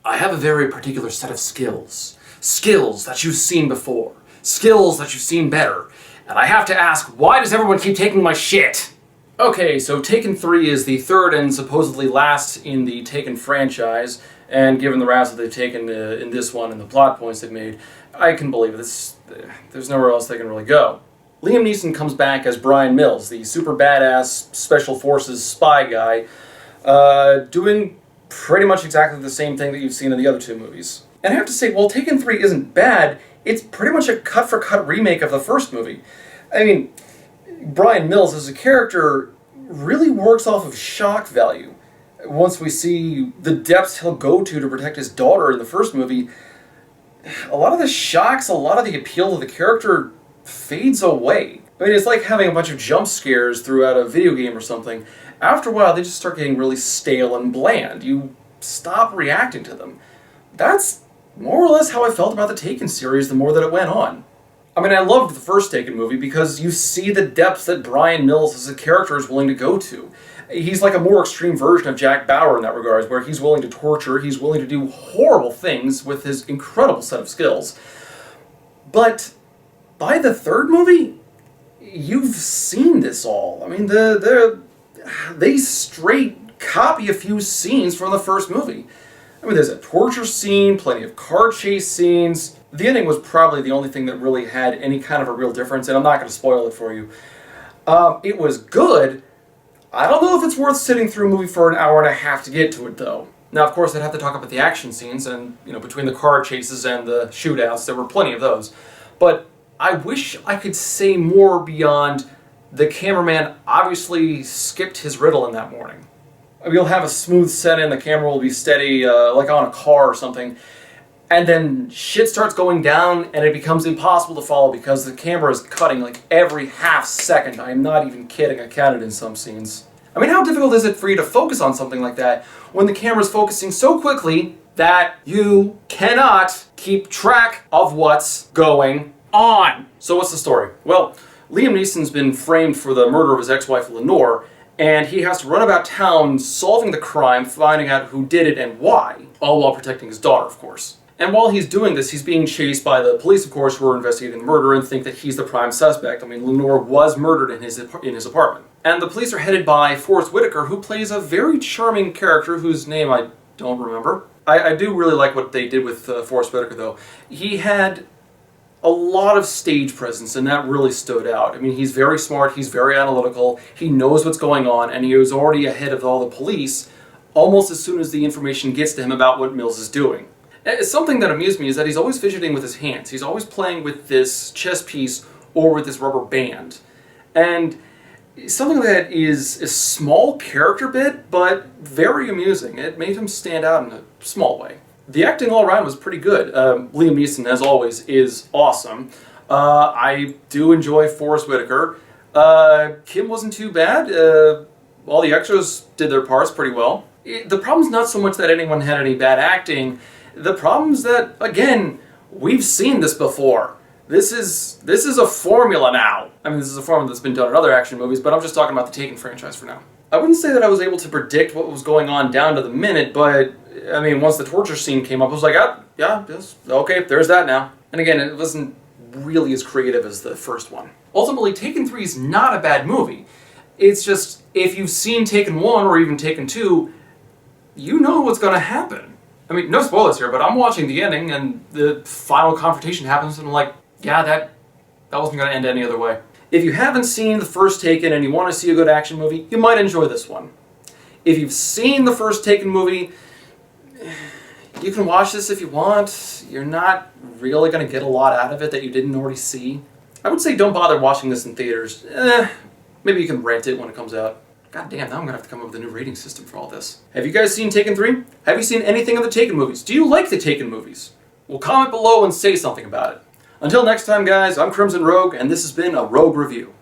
I have a very particular set of skills. Skills that you've seen before. Skills that you've seen better. And I have to ask, why does everyone keep taking my shit? Okay, so Taken 3 is the third and supposedly last in the Taken franchise, and given the routes that they've taken in this one and the plot points they've made, I can believe this. There's nowhere else they can really go. Liam Neeson comes back as Brian Mills, the super badass Special Forces spy guy, doing pretty much exactly the same thing that you've seen in the other two movies. And I have to say, while Taken 3 isn't bad, it's pretty much a cut-for-cut remake of the first movie. I mean, Brian Mills as a character really works off of shock value. Once we see the depths he'll go to protect his daughter in the first movie, a lot of the shocks, a lot of the appeal of the character fades away. I mean, it's like having a bunch of jump scares throughout a video game or something. After a while, they just start getting really stale and bland. You stop reacting to them. That's more or less how I felt about the Taken series the more that it went on. I mean, I loved the first Taken movie because you see the depths that Brian Mills as a character is willing to go to. He's like a more extreme version of Jack Bauer in that regard, where he's willing to torture, he's willing to do horrible things with his incredible set of skills. But by the third movie, you've seen this all. I mean, they straight copy a few scenes from the first movie. I mean, there's a torture scene, plenty of car chase scenes. The ending was probably the only thing that really had any kind of a real difference, and I'm not going to spoil it for you. It was good. I don't know if it's worth sitting through a movie for an hour and a half to get to it, though. Now, of course, I'd have to talk about the action scenes, and, between the car chases and the shootouts, there were plenty of those. But I wish I could say more beyond the cameraman obviously skipped his riddle in that morning. You'll have a smooth set in, the camera will be steady, like on a car or something, and then shit starts going down and it becomes impossible to follow because the camera is cutting like every half second. I'm not even kidding, I counted in some scenes. I mean, how difficult is it for you to focus on something like that when the camera's focusing so quickly that you cannot keep track of what's going on? So what's the story? Well, Liam Neeson's been framed for the murder of his ex-wife Lenore, and he has to run about town solving the crime, finding out who did it and why, all while protecting his daughter, of course. And while he's doing this, he's being chased by the police, of course, who are investigating the murder and think that he's the prime suspect. I mean, Lenore was murdered in his apartment. And the police are headed by Forest Whitaker, who plays a very charming character whose name I don't remember. I do really like what they did with Forest Whitaker, though. He had a lot of stage presence, and that really stood out. I mean, he's very smart, he's very analytical, he knows what's going on, and he was already ahead of all the police almost as soon as the information gets to him about what Mills is doing. Something that amused me is that he's always fidgeting with his hands. He's always playing with this chess piece or with this rubber band. And something that is a small character bit, but very amusing. It made him stand out in a small way. The acting all around was pretty good. Liam Neeson, as always, is awesome. I do enjoy Forest Whitaker. Kim wasn't too bad. All the extras did their parts pretty well. The problem's not so much that anyone had any bad acting. The problem's that, again, we've seen this before. This is a formula now. I mean, this is a formula that's been done in other action movies, but I'm just talking about the Taken franchise for now. I wouldn't say that I was able to predict what was going on down to the minute, but, I mean, once the torture scene came up, I was like, yeah, okay, there's that now. And again, it wasn't really as creative as the first one. Ultimately, Taken 3 is not a bad movie. It's just, if you've seen Taken 1 or even Taken 2, you know what's going to happen. I mean, no spoilers here, but I'm watching the ending and the final confrontation happens and I'm like, yeah, that wasn't going to end any other way. If you haven't seen the first Taken and you want to see a good action movie, you might enjoy this one. If you've seen the first Taken movie, you can watch this if you want. You're not really going to get a lot out of it that you didn't already see. I would say don't bother watching this in theaters. Maybe you can rent it when it comes out. God damn, now I'm going to have to come up with a new rating system for all this. Have you guys seen Taken 3? Have you seen anything of the Taken movies? Do you like the Taken movies? Well, comment below and say something about it. Until next time, guys, I'm Crimson Rogue, and this has been a Rogue Review.